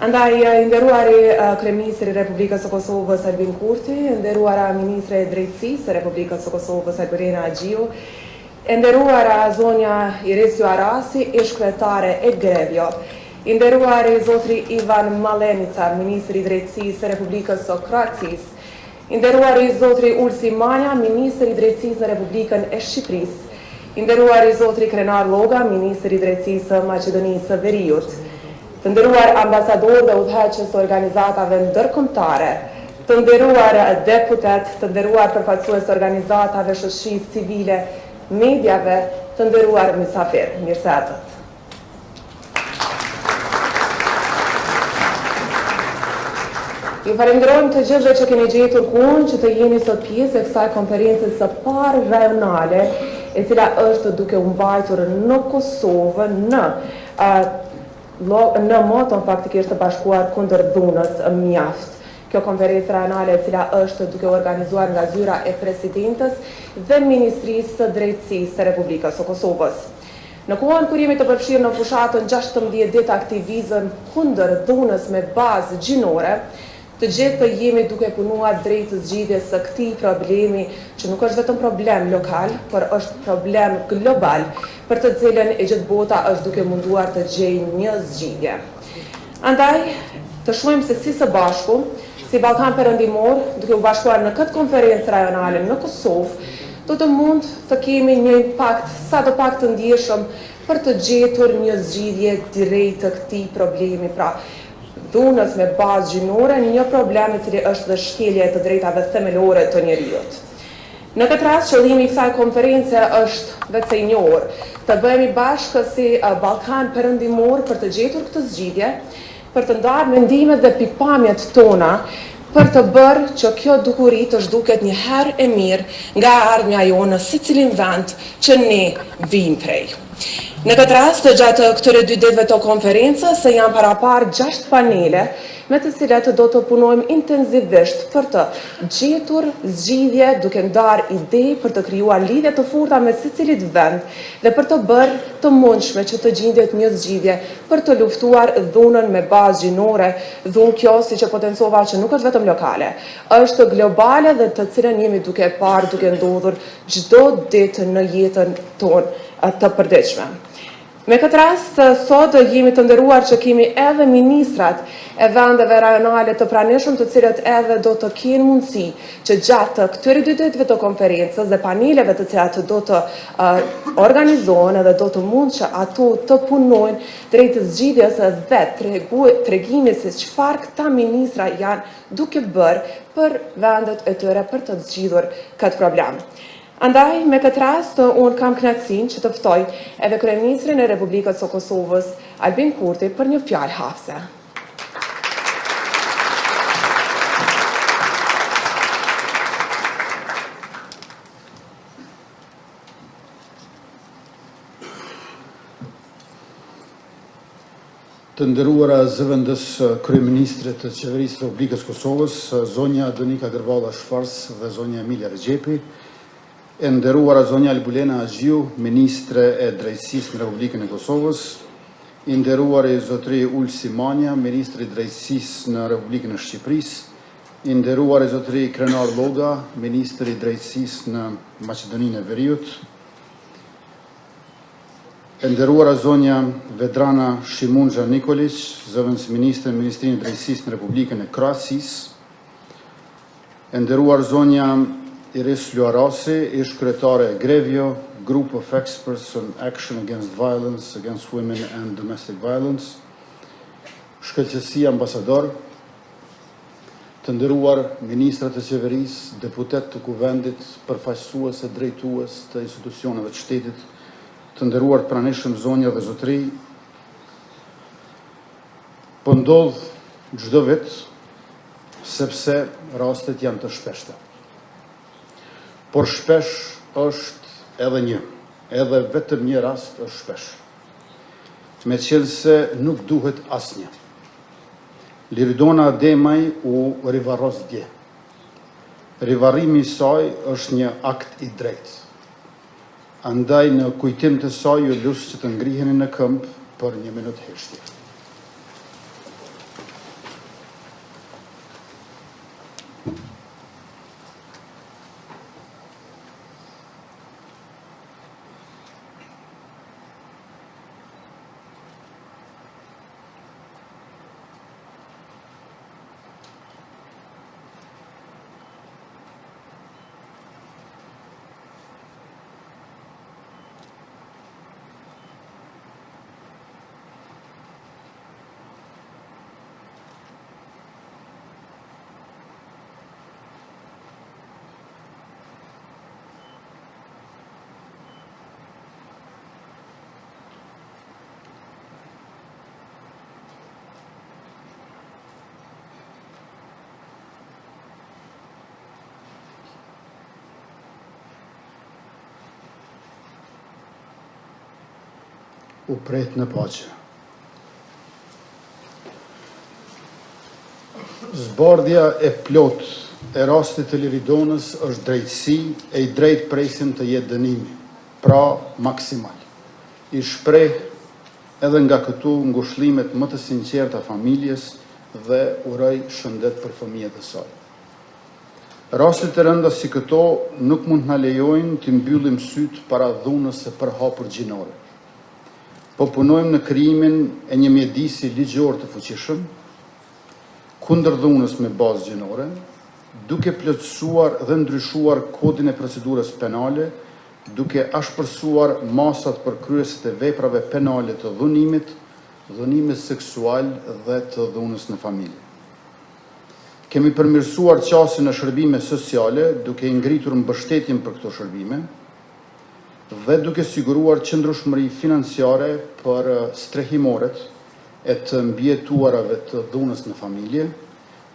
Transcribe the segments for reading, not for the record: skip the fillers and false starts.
Andaj, nderuari kryeministri i Republikës së Kosovës Albin Kurti, nderuara ministre e drejtësisë së Republikës së Kosovës Albirina Agjiu, nderuara zonja Irisju Arasi, ish kryetare e Grevjo, nderuari zotri Ivan Malenica, ministri i drejtësisë së Republikës së Kroacisë, nderuari zotri Ulsi Manja, ministri i drejtësisë në Republikën e Shqipërisë, nderuari zotri Krenar Lloga, ministri i drejtësisë së Maqedonisë së Veriut, të nderuar ambasador dhe udhëheqës organizatave ndërkombëtare, të nderuar deputet, të nderuar përfaqësues organizatave shoqërisë civile, mediave, të nderuar mysafir, mirë se ardhët. Ju falenderojmë të gjithëve që keni gjetur kohën që të jeni sot pjesë e kësaj konferencës së parë rajonale, e cila është duke u mbajtur në Kosovë në moton faktikisht të bashkuar kundër dhunës Mjaft. Kjo konferencë rajonale e cila është duke organizuar nga zyra e presidentës dhe Ministrisë së Drejtësisë së Republikës së Kosovës. Në kohën kur jemi të përfshirë në fushatën 16 ditë aktivizëm kundër dhunës me bazë gjinore, të gjithë të jemi duke punuar drejt zgjidhjes së këtij problemi, që nuk është vetëm problem lokal, por është problem global, për të cilën e gjithë bota është duke munduar të gjejë një zgjidhje. Andaj, të shohim se si së bashku, si Ballkan Perëndimor, duke u bashkuar në këtë konferencë rajonale në Kosovë, do të mund të kemi një impakt sa do pak të ndjeshëm për të gjetur një zgjidhje drejt të këtij problemi, pra dhunës me bazë gjinore, një problem i cili është dhe shkelja e të drejtave themelore të njerëzit. Në këtë rast, qëllimi i kësaj konference është vetëm i njohur, të bëhemi bashkë si Ballkan Perëndimor për të gjetur këtë zgjidhje, për të ndarë mendimet dhe pikpamjet tona, për të bërë që kjo dukuri të zhduket një herë e mirë nga ardhmja jonë në sicilin vend që ne vijmë prej. Në këtë rast, gjatë këtyre 2 ditëve të konferencës, janë parapar 6 panele, me të cilat do të punojmë intensivisht për të gjetur zgjidhje, duke ndarë ide për të krijuar lidhje të forta me secilit vend dhe për të bërë të mundshme që të gjendet një zgjidhje për të luftuar dhunën me bazë gjinore, dhunë kjo, siç e potencova, që nuk është vetëm lokale, është globale dhe të cilën jemi duke parë, duke ndodhur çdo ditë në jetën tonë të përditshme. Me këtë rast, sot jemi të nderuar që kemi edhe ministrat e vendeve rajonale të pranishëm, të cilët edhe do të kenë mundësi që gjatë këtyre 2 ditëve të konferencës dhe paneleve të cilat do të organizohen edhe do të mund që ato të punojnë drejt zgjidhjes dhe tregimit se çfarë këta ministra janë duke bërë për vendet e tyre për të zgjidhur këtë problem. Andaj, me këtë rast, unë kam kënaqësinë që të ftoj edhe kryeministrin e Republikës së Kosovës, Albin Kurti, për një fjalë hapëse. Të nderuara zëvendës kryeministre të qeverisë së Republikës së Kosovës, zonja Donika Gërvalla Shfars dhe zonja Emilia Rexhepi, e nderuara zonja Albulena Agjiu, ministre e drejtësisë në Republikën e Kosovës, i nderuari zotri Ulsi Manja, ministri i drejtësisë në Republikën e Shqipërisë, i nderuari zotri Krenar Lloga, ministri i drejtësisë në Maqedoninë e Veriut, e nderuara zonja Vedrana Shimunxha Nikolić, zëvendës ministre në Ministrinë e Drejtësisë në Republikën e Kroacisë, e nderuar zonja Irisju Arasi, ish kryetare e Grevjo, Group of Experts on Action Against Violence Against Women and Domestic Violence, shkëlqësi ambasador, të nderuar ministrat e qeverisë, deputet të kuvendit, përfaqësues e drejtues të institucioneve të shtetit, të nderuar pranishëm zonja dhe zotri, po ndodh çdo vit sepse rastet janë të shpeshta. Por shpesh është edhe vetëm një rast është shpesh. Me qenë se nuk duhet asnjë. Liridona Demaj u rivarros dje. Rivarrimi i saj është një akt i drejtë. Andaj në kujtim të saj ju lus që të ngriheni në këmbë për 1 minutë heshtje. U pret në paqe. Zbardhja e plot e rastit të Liridonës është drejtësi e I drejt presin të jetë dënimi, pra maksimal. I shpreh edhe nga këtu ngushëllimet më të sinqerta familjes dhe uroj shëndet për fëmijët e saj. Rastet e rënda si këto nuk mund na lejojnë të mbyllim sytë para dhunës së përhapur gjinore. Po punojmë në krijimin e një mjedisi ligjor të fuqishëm, kundër dhunës me bazë gjinore, duke plotësuar dhe ndryshuar kodin e procedurës penale, duke ashpërsuar masat për kryesit e veprave penale të dhunimit, dhunimit seksual dhe të dhunës në familje. Kemi përmirësuar qasjen e shërbime sociale, duke I ngritur mbështetjen për këto shërbime, dhe duke siguruar qëndrueshmëri financiare për strehimoret e të mbjetuarave të dhunës në familje,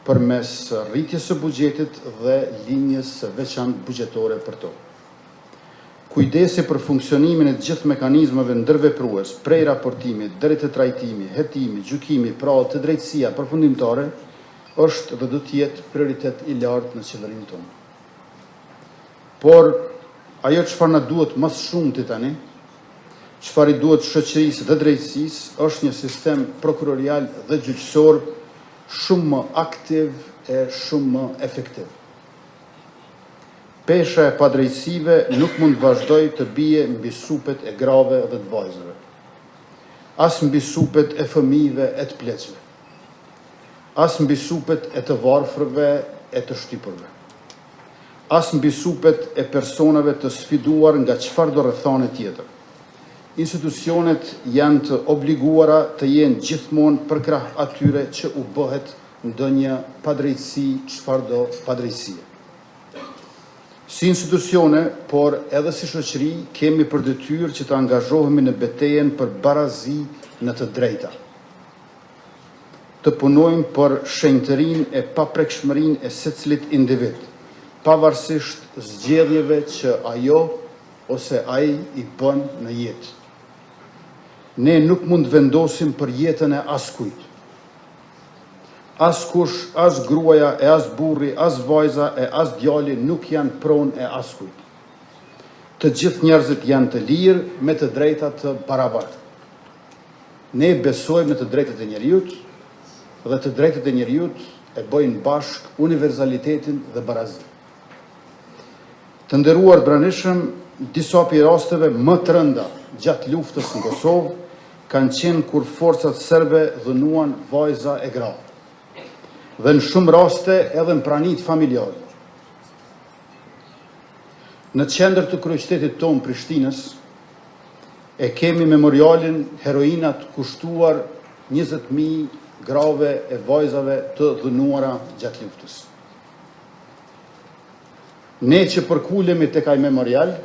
përmes rritjes së buxhetit dhe linjës së veçantë buxhetore për to. Kujdesi për funksionimin e të gjithë mekanizmave ndërveprues, prej raportimit, deri te trajtimi, hetimi, gjykimi, pra të drejtësia përfundimtare, është dhe do të jetë prioritet I lartë në qendrimin tonë. Por ajo çfarë na duhet më shumë ti tani, çfarë I duhet shoqërisë dhe drejtësisë, është një sistem prokurorial dhe gjyqësor shumë më aktiv e shumë më efektiv. Pesha e padrejtësive nuk mund vazhdoj të bie mbi supet e grave dhe të vajzave, as mbi supet e fëmijëve e të pleqve, as mbi supet e të varfërve e të shtypurve, as mbi supet e personave të sfiduar nga çfarëdo rrethane tjetër. Institucionet janë të obliguara të jenë gjithmonë përkrah atyre që u bëhet ndonjë padrejtësi, çfarëdo padrejtësie. Si institucione, por edhe si shoqëri, kemi për detyrë që të angazhohemi në betejën për barazi në të drejta. Të punojmë për shenjtërinë e paprekshmërinë e secilit individ, pavarësisht zgjedhjeve që ajo ose ai I bën në jetë. Ne nuk mund vendosim për jetën e askujt. Askush, as gruaja e as burri, as vajza e as djali nuk janë pronë e askujt. Të gjithë njerëzit janë të lirë me të drejta të barabarta. Ne besojmë në të drejtat e njerëzit dhe të drejtat e njerëzit e bëjnë bashk universalitetin dhe barazin. Të nderuar branishëm, disa prej rasteve më të rënda gjatë luftës në Kosovë kanë qenë kur forcat serbe dhunuan vajza e gra, dhe në shumë raste edhe në pranit familjare. Në qendër të kryeqytetit tonë Prishtinës e kemi memorialin heroinat kushtuar 20.000 grave e vajzave të dhunuara gjatë luftës. Ne që përkulemi tek ai memorial,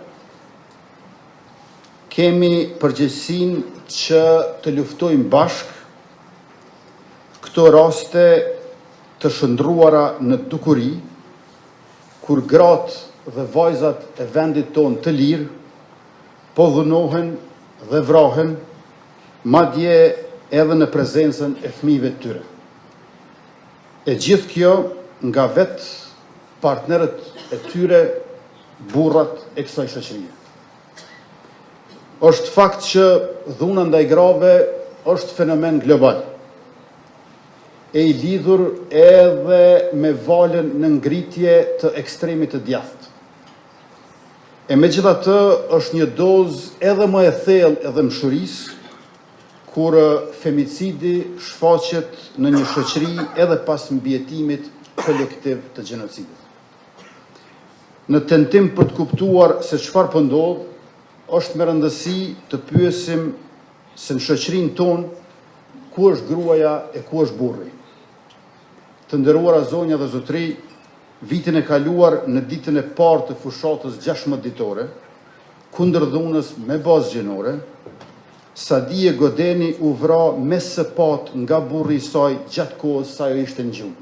kemi përgjegjësinë që të luftojmë bashk këto raste të shndruara në dukuri, kur gratë dhe vajzat e vendit tonë të lirë po dhunohen dhe vrahen, madje edhe në prezencën e fëmijëve të tyre. E gjithë kjo nga vetë partnerët e tyre, burrat e kësaj shoqërie. Është fakt që dhuna ndaj grave është fenomen global. e i lidhur edhe me valën në ngritje të ekstremit të djathtë. E megjithatë është një dozë edhe më e thellë edhe mshurisë, kur femicidi shfaqet në një shoqëri edhe pas mbijetimit kolektiv të gjenocidit. Në tentim për të kuptuar se çfarë po ndodh, është me rëndësi të pyesim se në shoqërinë tonë ku është gruaja e ku është burri. Të nderuara zonja dhe zotëri, vitin e kaluar në ditën e parë të fushatës 16 ditore, kundër dhunës me bazë gjinore, Sadie Godeni u vra me së patë nga burri i saj gjatë kohës sa ajo ishte në gjumë.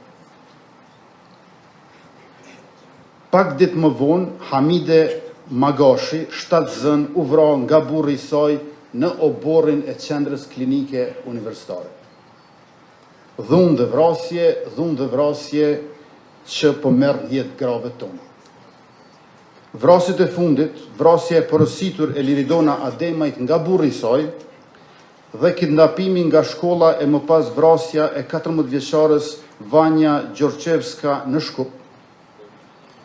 Pak ditë më vonë, Hamide Magashi, 7 zën, u vra nga burri i saj në oborrin e qendrës klinike universitare. Dhunë dhe vrasje që po merr jetë grave tonë. Vrasjet e fundit, vrasja e porositur e Liridona Ademajt nga burri i saj dhe kidnapimi nga shkolla e më pas vrasja e 14 vjeçarës Vanja Gjorqevska në Shkup,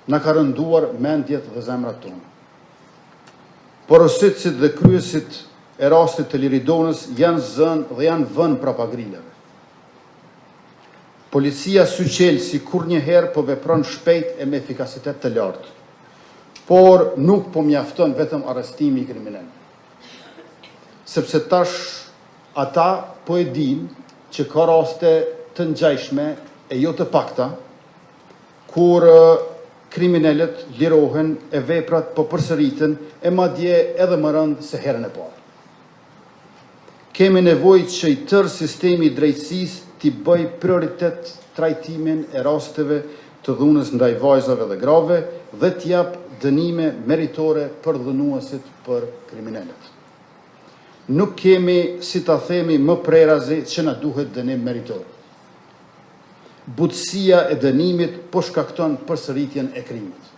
na ka rënduar mendjet dhe zemrat tonë. Porositësit dhe kryesit e rastit të Liridonës janë zënë dhe janë vënë prapa grilave. Policia syqel si kur njëherë po vepron shpejt e me efikasitet të lartë, por nuk po mjafton vetëm arrestimi i kriminal. Sepse tash ata po e dinë që ka raste të ngjajshme e jo të pakta, kur kriminalet lirohen e veprat po përsëriten e madje edhe më rëndë se herën e parë. Kemi nevojë që i tërë sistemi i drejtësisë t'i bëj prioritet trajtimin e rasteve të dhunës ndaj vajzave dhe grave dhe t'jap dënime meritore për dhunuesit për kriminalet. Nuk kemi, si ta themi, më prerazi që na duhet dënim meritor. Butësia e dënimit po shkakton përsëritjen e krimit.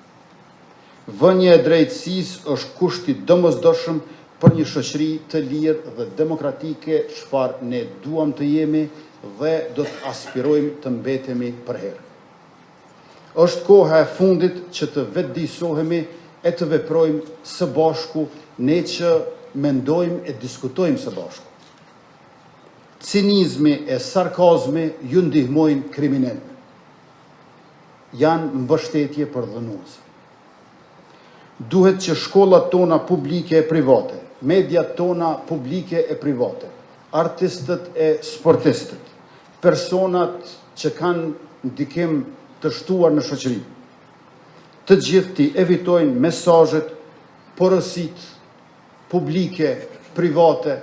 Vënia e drejtësisë është kushti domosdoshëm për një shoqëri të lirë dhe demokratike, çfarë ne duam të jemi dhe do të aspirojmë të mbetemi përherë. Është koha e fundit që të vetëdijsohemi e të veprojmë së bashku, ne që mendojmë e diskutojmë së bashku. Cinizmi e sarkazmi ju ndihmojnë kriminalëve. Janë mbështetje për dhunues. Duhet që shkollat tona publike e private, mediat tona publike e private, artistët e sportistët, personat që kanë ndikim të shtuar në shoqëri, të gjithë t'i evitojnë mesazhet, porosit publike, private,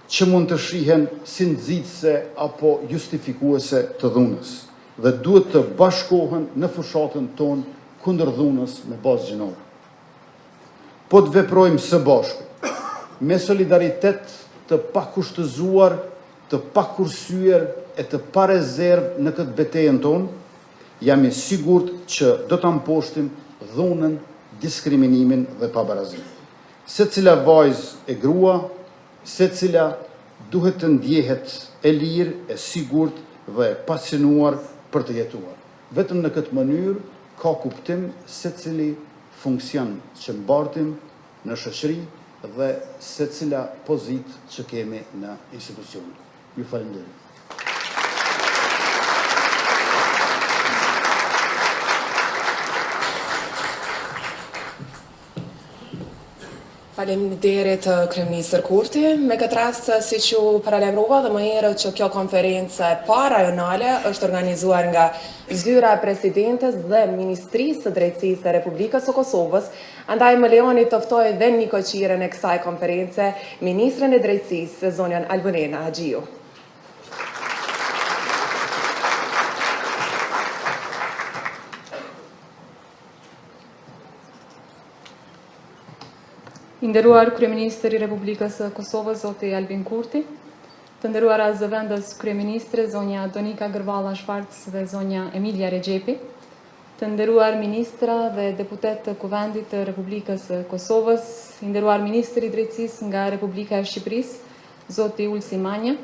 që mund të shihen si nxitëse apo justifikuese të dhunës, dhe duhet të bashkohen në fushatën tonë kundër dhunës me bazë gjinore. Po të veprojmë së bashku, me solidaritet të pakushtëzuar, të pakursyer e të pa rezervë në këtë betejën tonë, jam i sigurt që do të mposhtim dhunën, diskriminimin dhe pabarazimin. Secila vajzë e grua, secila duhet të ndjehet e lirë, e sigurt dhe pasionuar për të jetuar. Vetëm në këtë mënyrë ka kuptim secili funksion që mbartim në shoqëri dhe secila pozitë që kemi në institucion. Ju falenderoj. Faleminderit kryeministër Kurti. Me këtë rast, siç u paralajmërova dhe më herët që kjo konferencë e parë rajonale është organizuar nga zyra e presidentes dhe Ministrisë së Drejtësisë së Republikës së Kosovës, andaj më lejoni të ftoj dhe një koqiren e kësaj konference, Ministrën e Drejtësisë, zonjën Albinena Haxhiu. I nderuar kryeministër i Republikës së Kosovës, zoti Albin Kurti, të nderuara zëvendës kryeministre, zonja Donika Gërvalla Shvarc dhe zonja Emilia Rexhepi, të nderuar ministra dhe deputet të Kuvendit të Republikës së Kosovës, i nderuar ministri i Drejtësisë nga Republika e Shqipërisë, zoti Ulsi Manja,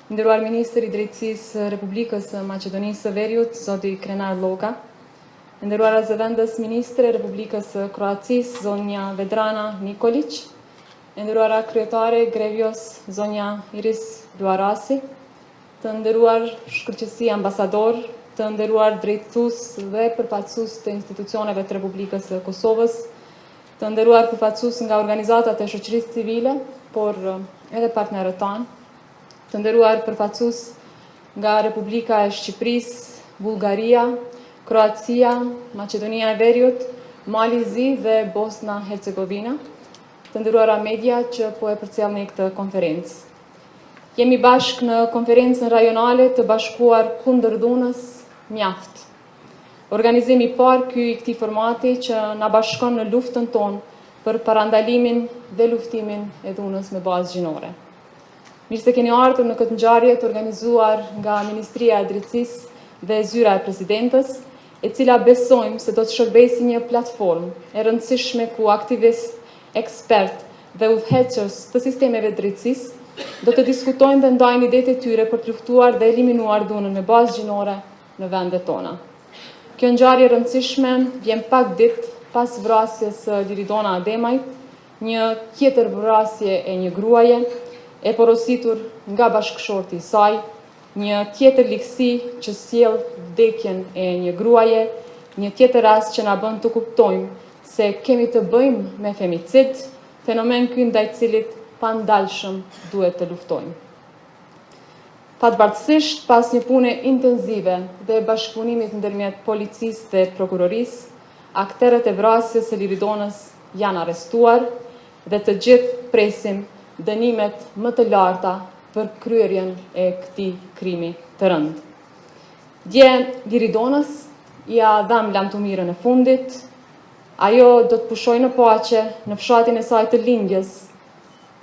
nderuar Ministri i Drejtësisë Republikës së Maqedonisë së Veriut, zoti Krenar Lloka, nderuara zëvendës Ministre e Republikës së Kroacisë, zonja Vedrana Nikolić, nderuara kryetare Grevjos, zonja Iris Luarasi, të nderuar shkërqësi ambasador, të nderuar drejtues dhe përfaqësues të institucioneve të Republikës së Kosovës, të nderuar përfaqësues nga organizatat e shoqërisë civile, por edhe partnerët tanë, të nderuar përfaqësues nga Republika e Shqipërisë, Bullgaria, Kroacia, Maqedonia e Veriut, Mali i Zi dhe Bosna Hercegovina, të nderuara media që po e përcjellni këtë konferencë. Jemi bashkë në Konferencën Rajonale të bashkuar kundër dhunës, Mjaft. Organizimi i parë ky i këtij formati që na bashkon në luftën tonë për parandalimin dhe luftimin e dhunës me bazë gjinore. Mirë se keni ardhur në këtë ngjarje të organizuar nga Ministria e Drejtësisë dhe Zyra e Presidentës, e cila besojmë se do të shërbejë një platformë e rëndësishme ku aktivist, ekspert dhe udhëheqës të sistemeve drejtësisë do të diskutojnë dhe ndajnë idetë e tyre për të luftuar dhe eliminuar dhunën me bazë gjinore në vendet tona. Kjo ngjarje e rëndësishme vjen pak ditë pas vrasjes së Liridona Ademajt, një tjetër vrasje e një gruaje e porositur nga bashkëshorti i saj, një tjetër ligësi që sjell vdekjen e një gruaje, një tjetër rast që na bën të kuptojmë se kemi të bëjmë me femicid, fenomen ky ndaj cilit pandalshëm duhet të luftojmë. Fatbartësisht, pas një pune intenzive dhe bashkëpunimit ndërmjet policisë dhe prokurorisë, akterët e vrasjes së Liridonës janë arrestuar dhe të gjithë presim dënimet më të larta për kryerjen e këtij krimi të rëndë. Dje Liridonës ja dham lamtumirën e fundit, ajo do të pushojë në paqe në fshatin e saj të lindjes,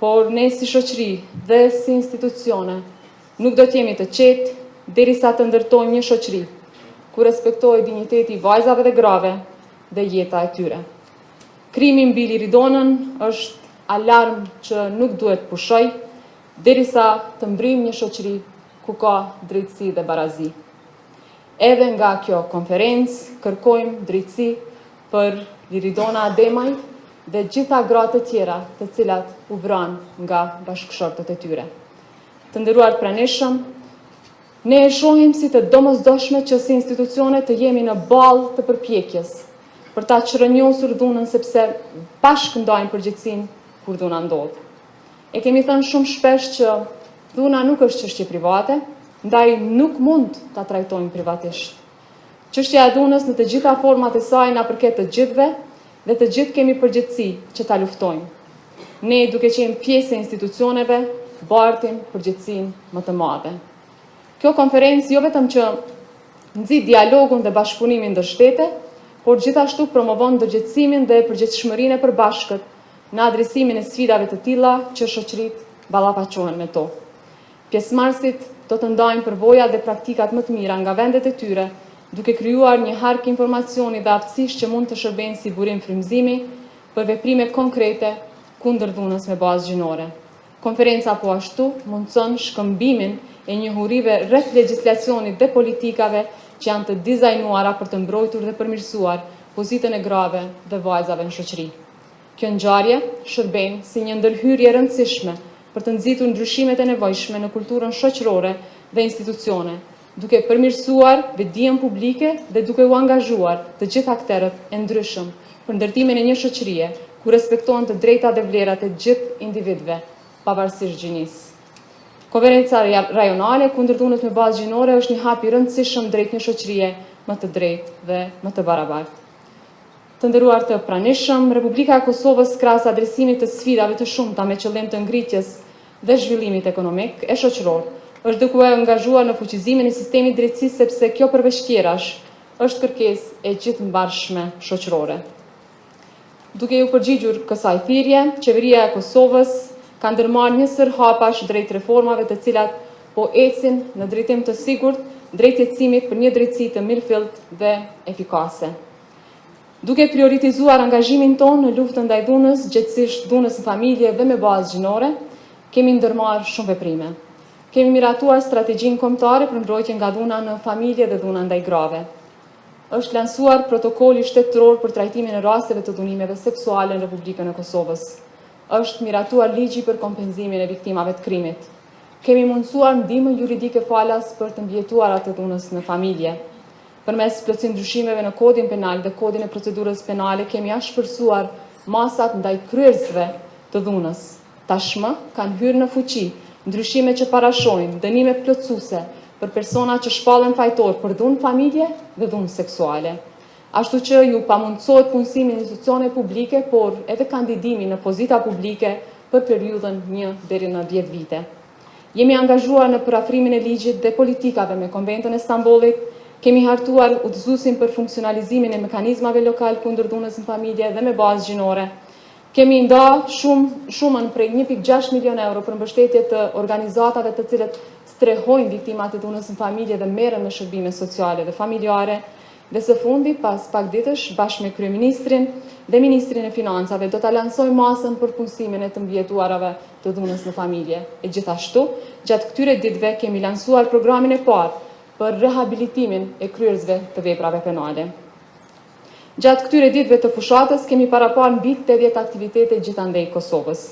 por ne si shoqëri dhe si institucione nuk do të jemi të qetë derisa të ndërtojmë një shoqëri ku respektohet dinjiteti i vajzave dhe grave dhe jeta e tyre. Krimi mbi Liridonën është alarm që nuk duhet pushoj derisa të mbrijmë një shoqëri ku ka drejtësi dhe barazi. Edhe nga kjo konferencë kërkojmë drejtësi për Liridona Ademaj dhe gjitha gratë të tjera të cilat u vranë nga bashkëshortët e tyre. Të nderuar pranishëm, ne e shohim si të domosdoshme që si institucione të jemi në ballë të përpjekjes për ta çrënjosur dhunën sepse bashkë ndajmë përgjegjësinë kur dhuna ndodh. E kemi thënë shumë shpesh që dhuna nuk është çështje private, ndaj nuk mund ta trajtojmë privatisht. Çështja e dhunës në të gjitha format e saj na përket të gjithëve dhe të gjithë kemi përgjegjësi që ta luftojmë. Ne, duke qenë pjesë e institucioneve, bartim përgjegjësinë më të madhe. Kjo konferencë jo vetëm që nxit dialogun dhe bashkëpunimin ndër shtete, por gjithashtu promovon ndërgjegjësimin dhe përgjegjëshmërinë e përbashkët në adresimin e sfidave të tilla që shoqëritë ballafaqohen me to. Pjesëmarrësit do të ndajnë përvoja dhe praktikat më të mira nga vendet e tyre, duke krijuar një hark informacioni dhe aftësish që mund të shërbejnë si burim frymëzimi për veprime konkrete kundër dhunës me bazë gjinore. Konferenca po ashtu mundson shkëmbimin e njohurive rreth legjislacionit dhe politikave që janë të dizajnuara për të mbrojtur dhe përmirësuar pozitën e grave dhe vajzave në shoqëri. Kjo ngjarje shërben si një ndërhyrje e rëndësishme për të nxitur ndryshimet e nevojshme në kulturën shoqërore dhe institucione, duke përmirësuar vetdijen publike dhe duke u angazhuar të gjithë akterët e ndryshëm për ndërtimin e një shoqërie ku respektohen të drejtat dhe vlerat e gjithë individëve, pavarësisht gjinisë. Konferenca Rajonale kundër dhunës me bazë gjinore është një hap i rëndësishëm drejt një shoqërie më të drejtë dhe më të barabartë. Të nderuar të pranishëm, Republika e Kosovës krahas adresimit të sfidave të shumta me qëllim të ngritjes dhe zhvillimit ekonomik e shoqëror, është duke u angazhuar në fuqizimin e sistemit drejtësisë sepse kjo përveç tjerash është kërkesë e gjithëmbarshme shoqërore. Duke u përgjigjur kësaj thirrje, qeveria e Kosovës ka ndërmarrë një sër hapash drejt reformave të cilat po ecin në drejtim të sigurt drejt ecimit për një drejtësi të mirëfillt dhe efikase. Duke prioritizuar angazhimin tonë në luftën ndaj dhunës, gjithsesi dhunës në familje dhe me bazë gjinore, kemi ndërmarrë shumë veprime. Kemi miratuar strategjinë kombëtare për mbrojtje nga dhuna në familje dhe dhuna ndaj grave. Është lansuar protokolli shtetëror për trajtimin e rasteve të dhunimeve seksuale në Republikën e Kosovës. Është miratuar ligji për kompenzimin e viktimave të krimit. Kemi mundësuar ndihmën juridike falas për të mbijetuarat të dhunës në familje. Përmes plotësim ndryshimeve në kodin penal dhe kodin e procedurës penale, kemi ashpërsuar masat ndaj kryerësve të dhunës. Tashmë kanë hyrë në fuqi ndryshime që parashojnë dënime plotësuese për persona që shpallen fajtor për dhunë familje dhe dhunë seksuale. Ashtu që ju pamundësohet punësimi në institucione publike, por edhe kandidimi në pozita publike për periudhën 1 deri në 10 vite. Jemi angazhuar në përafrimin e ligjit dhe politikave me Konventën e Stambollit. Kemi hartuar udhëzuesin për funksionalizimin e mekanizmave lokal kundër dhunës në familje dhe me bazë gjinore. Kemi nda shumën prej 1.6 milion euro për mbështetje të organizatave të cilët strehojnë viktimat e dhunës në familje dhe merren me shërbime sociale dhe familjare. Dhe së fundi, pas pak ditësh, bashkë me kryeministrin dhe ministrin e financave, do ta lansojmë masën për punësimin e të mbijetuarave të dhunës në familje. E gjithashtu, gjatë këtyre ditëve kemi lansuar programin e parë për rehabilitimin e kryerësve të veprave penale. Gjatë këtyre ditëve të fushatës kemi parapar mbi 80 aktivitete gjithandej Kosovës.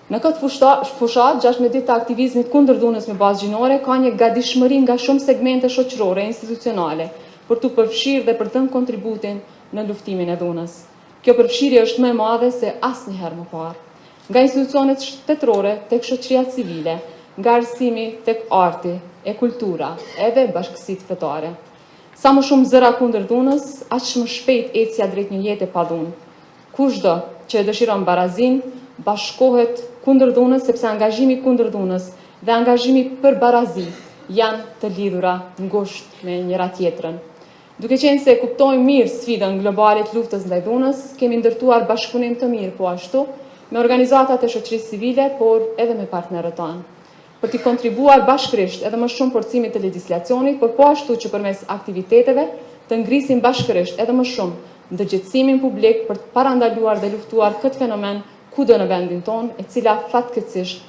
Në këtë fushat, 16 ditë të aktivizmit kundër dhunës me bazë gjinore, ka një gatishmëri nga shumë segmente shoqërore e institucionale për të përfshirë dhe për të dhënë kontributin në luftimin e dhunës. Kjo përfshirje është më e madhe se asnjëherë më parë. Nga institucionet shtetërore tek shoqëria civile, nga arsimi tek arti, e kultura, edhe bashkësitë fetare. Sa më shumë zëra kundër dhunës, aq më shpejt ecja drejt një jete pa dhunë. Kushdo që e dëshiron barazin, bashkohet kundër dhunës, sepse angazhimi kundër dhunës dhe angazhimi për barazi janë të lidhura ngushtë me njëra tjetrën. Duke qenë se kuptojmë mirë sfidën globale të luftës ndaj dhunës, kemi ndërtuar bashkëpunim të mirë po ashtu me organizatat e shoqërisë civile, por edhe me partnerët tanë, për t'i kontribuar bashkërisht edhe më shumë forcimit të legjislacionit, por po ashtu që përmes aktiviteteve të ngrisim bashkërisht edhe më shumë ndërgjegjësimin publik për të parandaluar dhe luftuar këtë fenomen kudo në vendin tonë, e cila fatkeqësisht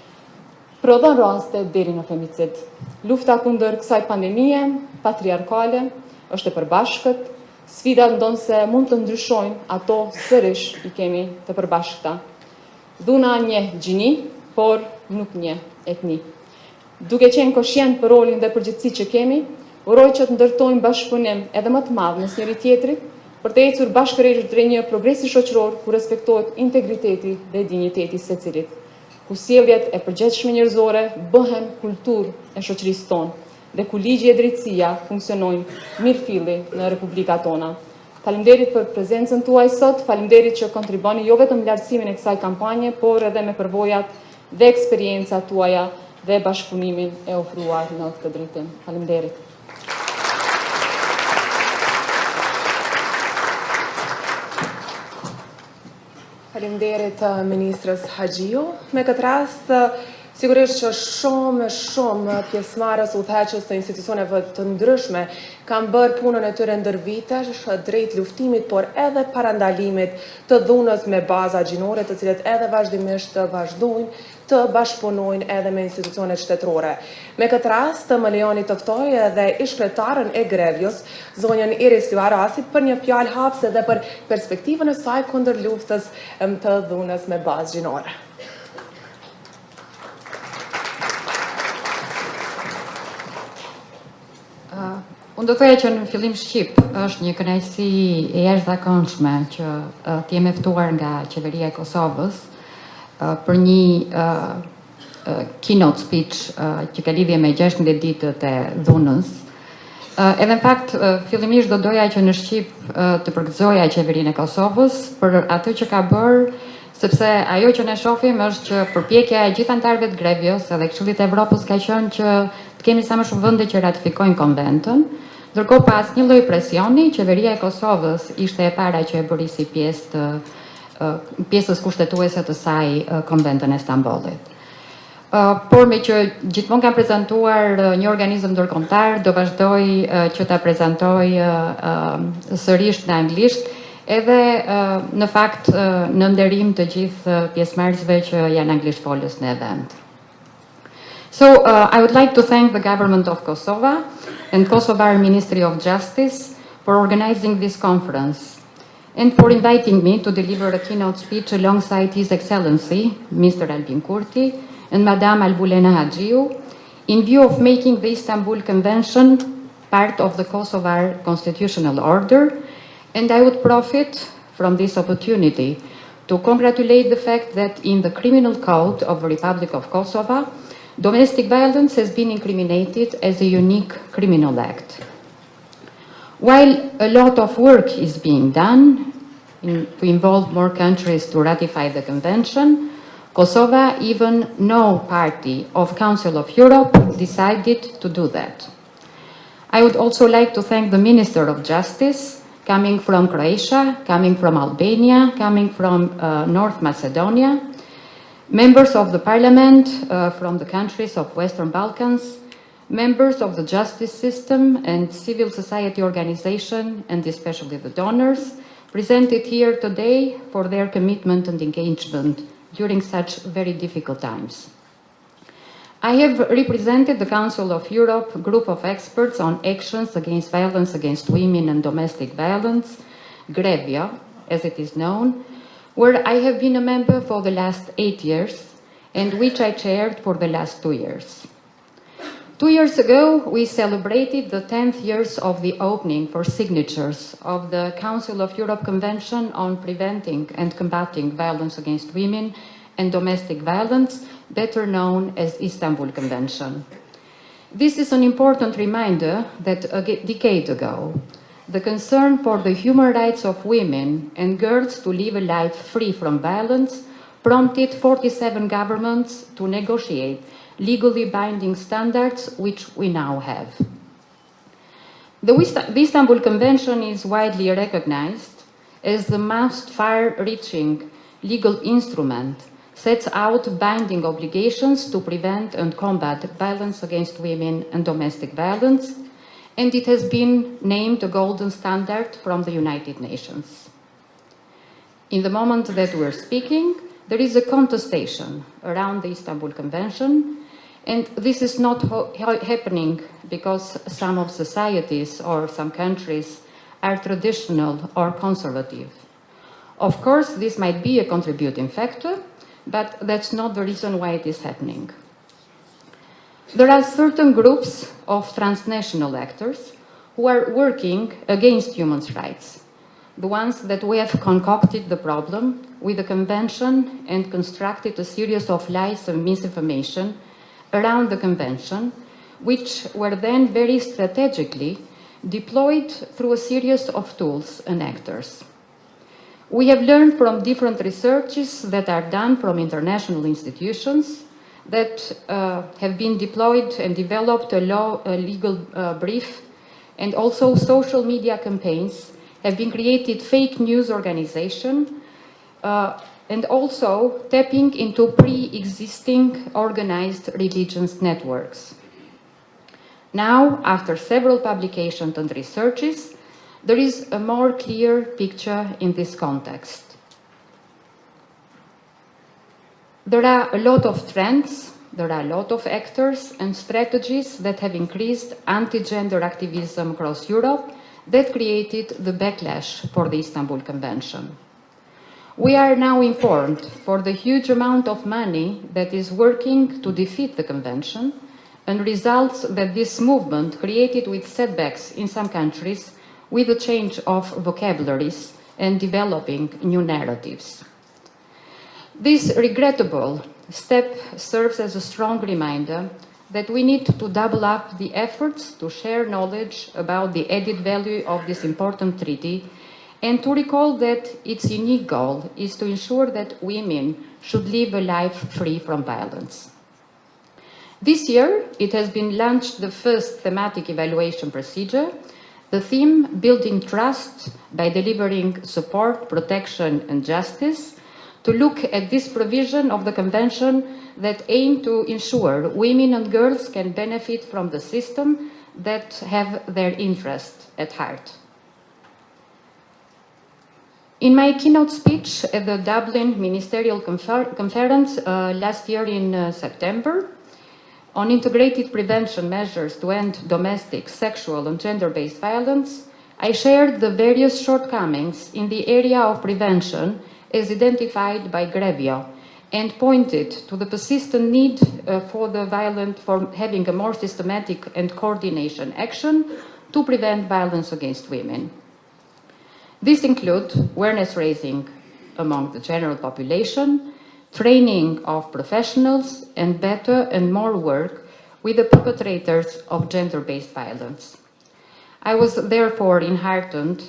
prodhon raste deri në femicid. Lufta kundër kësaj pandemie patriarkale është e përbashkët, sfidat ndonse mund të ndryshojnë, ato sërish i kemi të përbashkëta. Dhuna njeh gjini, por nuk njeh etni. Duke qenë koshient për rolin dhe përgjegjësitë që kemi, uroj që të ndërtojmë bashkëpunim edhe më të madh mes njëri tjetrit për të ecur bashkërisht drejt një progresi shoqëror ku respektohet integriteti dhe dinjiteti secilit, ku sjelljet e përgjithshme njerëzore bëhen kulturë e shoqërisë tonë dhe ku ligji e drejtësia funksionojnë mirëfilli në republikat tona. Faleminderit për prezencën tuaj sot, faleminderit që kontriboni jo vetëm lartësimin e kësaj kampanje, por edhe me përvojat dhe eksperiencat tuaja dhe bashkëpunimin e ofruar në këtë drejtim. Faleminderit. Faleminderit ministrës Haxhiu. Me këtë rast, sigurisht që shumë pjesëmarrës udhëheqës të institucioneve të ndryshme kanë bërë punën e tyre ndër vitesh drejt luftimit, por edhe parandalimit të dhunës me baza gjinore, të cilët edhe vazhdimisht vazhdojnë të bashkëpunojnë edhe me institucionet shtetërore. Me këtë rast, më lejoni të ftoj edhe ish-kryetarën e Grevjos, zonjën Iris Luarasi, për një fjalë hapëse dhe për perspektivën e saj kundër luftës të dhunës me bazë gjinore. Unë do thoya që në fillim shqip është një kënaqësi e jashtëzakonshme që të jemi ftuar nga qeveria e Kosovës për një keynote speech që ka lidhje me 16 ditët e dhunës. Edhe në fakt, fillimisht do doja që në shqip të përgëzoja qeverinë e Kosovës për atë që ka bërë, sepse ajo që ne shohim është që përpjekja e gjithë anëtarëve të Grevjos edhe Këshillit të Evropës ka qenë që të kemi sa më shumë vende që ratifikojnë konventën. Ndërkohë pas një lloj presioni, qeveria e Kosovës ishte e para që e bëri si pjesës kushtetuese të saj konventën e Stambollit. Por me që gjithmonë kam prezantuar një organizëm ndërkombëtar, do vazhdoj që ta prezantoj sërish në anglisht, edhe në fakt në nderim të gjithë pjesëmarrësve që janë anglishtfolës në event. So I would like to thank the government of Kosovo and Kosovar Ministry of Justice for organizing this conference and for inviting me to deliver a keynote speech alongside His Excellency, Mr. Albin Kurti, and Madame Albulena Hagiu, in view of making the Istanbul Convention part of the Kosovar constitutional order, and I would profit from this opportunity to congratulate the fact that in the Criminal Code of the Republic of Kosovo, domestic violence has been incriminated as a unique criminal act. While a lot of work is being done to involve more countries to ratify the convention, Kosovo, even no party of Council of Europe, decided to do that. I would also like to thank the Minister of Justice, coming from Croatia, coming from Albania, coming from North Macedonia, members of the parliament from the countries of Western Balkans, members of the justice system and civil society organization, and especially the donors, presented here today for their commitment and engagement during such very difficult times. I have represented the Council of Europe group of experts on actions against violence against women and domestic violence, GREVIO, as it is known, where I have been a member for the last 8 years and which I chaired for the last 2 years. 2 years ago, we celebrated the 10th years of the opening for signatures of the Council of Europe Convention on Preventing and Combating Violence Against Women and Domestic Violence, better known as Istanbul Convention. This is an important reminder that a decade ago, the concern for the human rights of women and girls to live a life free from violence prompted 47 governments to negotiate legally binding standards, which we now have. The Istanbul Convention is widely recognized as the most far-reaching legal instrument, sets out binding obligations to prevent and combat violence against women and domestic violence, and it has been named a golden standard from the United Nations. In the moment that we're speaking, there is a contestation around the Istanbul Convention, and this is not happening because some of societies or some countries are traditional or conservative. Of course, this might be a contributing factor, but that's not the reason why it is happening. There are certain groups of transnational actors who are working against human rights, the ones that we have concocted the problem with the convention and constructed a series of lies and misinformation around the convention, which were then very strategically deployed through a series of tools and actors. We have learned from different researches that are done from international institutions that have been deployed and developed a legal brief, and also social media campaigns have been created, fake news organization, and also tapping into pre-existing organized religious networks. Now, after several publications and researches, there is a more clear picture in this context. There are a lot of trends, there are a lot of actors and strategies that have increased anti-gender activism across Europe that created the backlash for the Istanbul Convention. We are now informed for the huge amount of money that is working to defeat the convention, and results that this movement created with setbacks in some countries with a change of vocabularies and developing new narratives. This regrettable step serves as a strong reminder that we need to double up the efforts to share knowledge about the added value of this important treaty, and to recall that its unique goal is to ensure that women should live a life free from violence. This year, it has been launched the first thematic evaluation procedure, the theme Building Trust by Delivering Support, Protection and Justice, to look at this provision of the Convention that aim to ensure women and girls can benefit from the system that have their interest at heart. In my keynote speech at the Dublin Ministerial Conference last year in September, on integrated prevention measures to end domestic, sexual, and gender-based violence, I shared the various shortcomings in the area of prevention as identified by Grevio, and pointed to the persistent need for having a more systematic and coordination action to prevent violence against women. These include awareness raising among the general population, training of professionals, and better and more work with the perpetrators of gender-based violence. I was therefore enheartened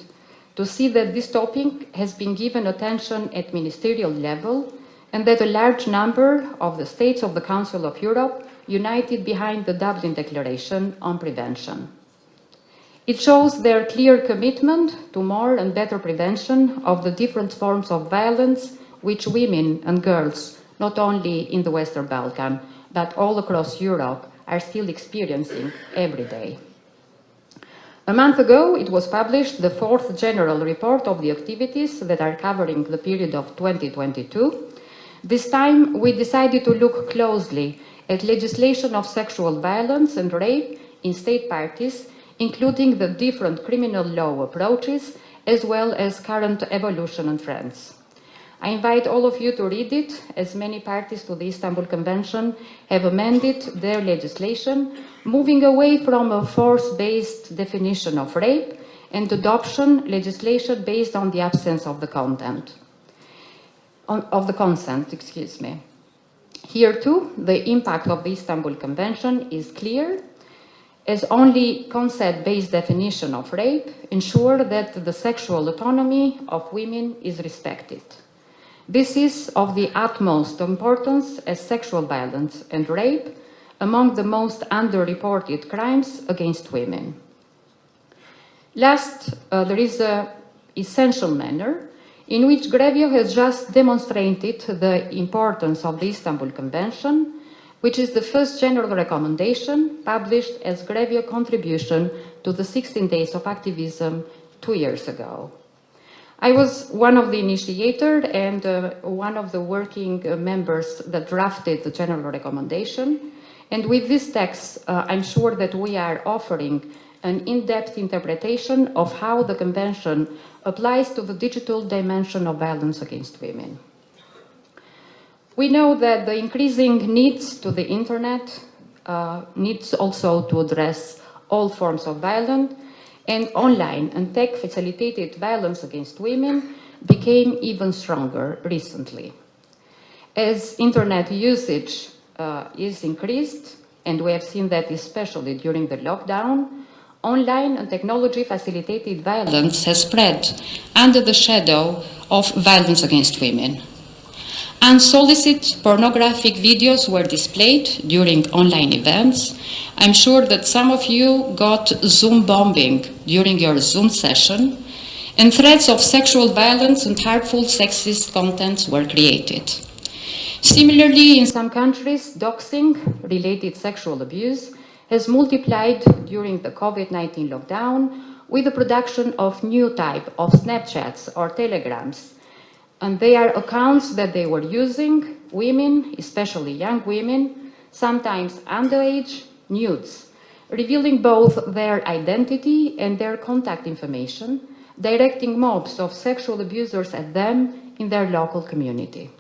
to see that this topic has been given attention at ministerial level and that a large number of the states of the Council of Europe united behind the Dublin Declaration on Prevention. It shows their clear commitment to more and better prevention of the different forms of violence which women and girls, not only in the Western Balkans, but all across Europe, are still experiencing every day. A month ago, it was published the 4th General Report of the activities that are covering the period of 2022. This time, we decided to look closely at legislation of sexual violence and rape in state parties, including the different criminal law approaches, as well as current evolution and trends. I invite all of you to read it, as many parties to the Istanbul Convention have amended their legislation, moving away from a force-based definition of rape and adoption legislation based on the absence of the consent. Here too, the impact of the Istanbul Convention is clear, as only consent-based definition of rape ensure that the sexual autonomy of women is respected. This is of the utmost importance, as sexual violence and rape among the most underreported crimes against women. Last, there is an essential manner in which Grevio has just demonstrated the importance of the Istanbul Convention, which is the first general recommendation published as Grevio contribution to the 16 Days of Activism 2 years ago. I was one of the initiators and one of the working members that drafted the general recommendation. And with this text, I'm sure that we are offering an in-depth interpretation of how the Convention applies to the digital dimension of violence against women. We know that the increasing needs to the internet needs also to address all forms of violence, and online and tech-facilitated violence against women became even stronger recently. As internet usage is increased, and we have seen that especially during the lockdown, online and technology-facilitated violence has spread under the shadow of violence against women. Unsolicited pornographic videos were displayed during online events. I'm sure that some of you got Zoom bombing during your Zoom session, and threats of sexual violence and harmful sexist contents were created. Similarly, in some countries, doxing-related sexual abuse has multiplied during the COVID-19 lockdown with the production of new type of Snapchats or Telegrams. And they are accounts that they were using, women, especially young women, sometimes underage, nudes, revealing both their identity and their contact information, directing mobs of sexual abusers at them in their local community.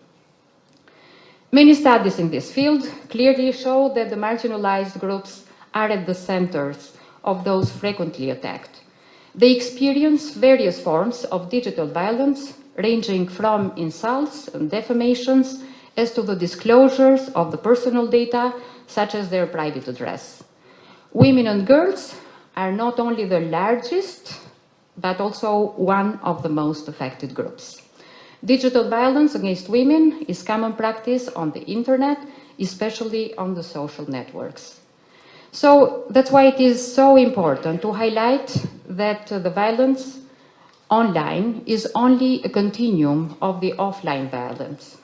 Many studies in this field clearly show that the marginalized groups are at the centers of those frequently attacked. They experience various forms of digital violence, ranging from insults and defamations as to the disclosures of the personal data, such as their private address. Women and girls are not only the largest, but also one of the most affected groups. Digital violence against women is common practice on the internet, especially on the social networks. So that's why it is so important to highlight that the violence online is only a continuum of the offline violence.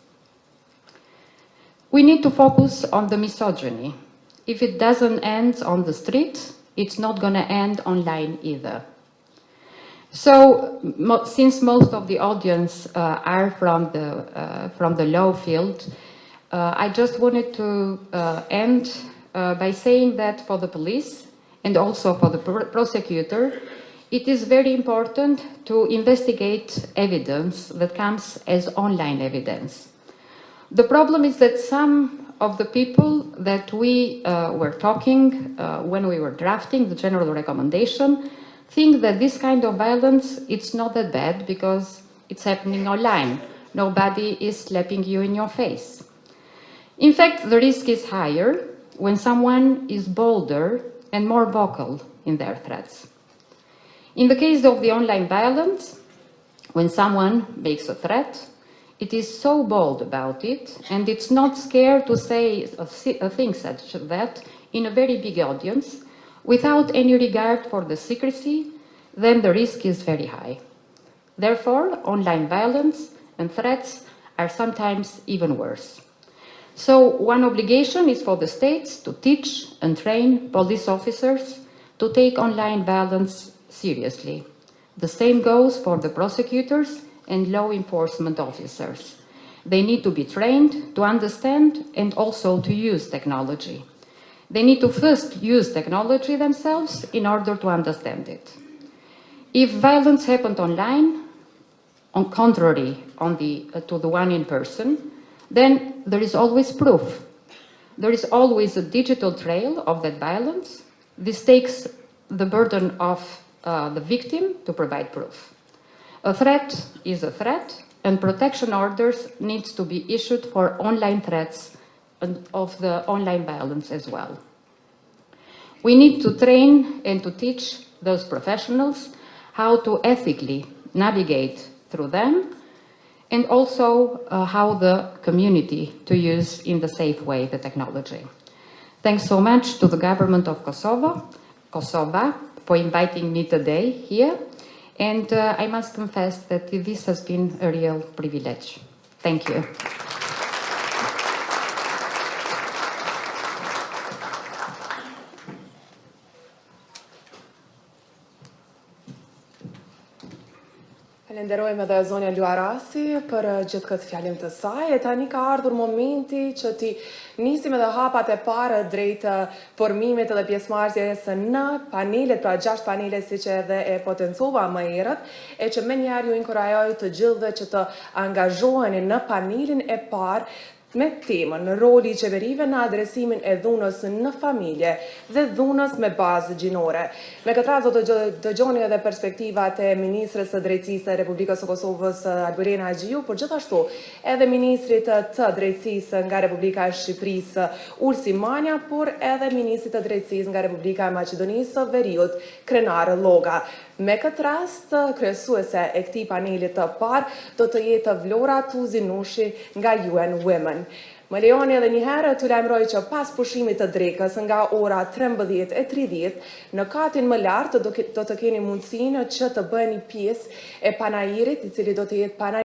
We need to focus on the misogyny. If it doesn't end on the street, it's not going to end online either. So, since most of the audience are from the law field, I just wanted to end by saying that for the police and also for the prosecutor, it is very important to investigate evidence that comes as online evidence. The problem is that some of the people that we were talking when we were drafting the general recommendation think that this kind of violence, it's not that bad because it's happening online. Nobody is slapping you in your face. In fact, the risk is higher when someone is bolder and more vocal in their threats. In the case of the online violence, when someone makes a threat, it is so bold about it, and it's not scared to say a thing such as that in a very big audience, without any regard for the secrecy, then the risk is very high. Therefore, online violence and threats are sometimes even worse. So one obligation is for the states to teach and train police officers to take online violence seriously. The same goes for the prosecutors and law enforcement officers. They need to be trained to understand and also to use technology. They need to first use technology themselves in order to understand it. If violence happened online, on contrary to the one in person, then there is always proof. There is always a digital trail of that violence. This takes the burden of the victim to provide proof. A threat is a threat, and protection orders need to be issued for online threats and of the online violence as well. We need to train and to teach those professionals how to ethically navigate through them, and also how the community to use in the safe way the technology. Thanks so much to the government of Kosova, for inviting me today here. And I must confess that this has been a real privilege. Thank you. Falenderojmë edhe zonja Luarasi për gjithë këtë fjalim të saj. E tani ka ardhur momenti që ti nisim edhe hapat e parë drejt formimit edhe pjesëmarrjes në panelet, pra 6 panele siç edhe e potencova më herët, e që menjëherë ju inkurajoj të gjithëve që të angazhoheni në panelin e parë me temën roli i qeverive në adresimin e dhunës në familje dhe dhunës me bazë gjinore. Me këtë rast do të dëgjoni edhe perspektivat e Ministrës së Drejtësisë e Republikës së Kosovës Alberina Agjiu, por gjithashtu edhe Ministrit të Drejtësisë nga Republika e Shqipërisë Ulsi Manja, por edhe Ministrit të Drejtësisë nga Republika e Maqedonisë së Veriut Krenar Lloga. Me këtë rast, kryesuese e këtij panelit të parë do të jetë Vlora Tuzinushi nga UN Women. Më lejoni edhe një herë t'ju lajmëroj që pas pushimit të drekës nga ora 13:30 në katin më lart do të keni mundësinë që të bëheni pjesë e panajirit, i cili do të jetë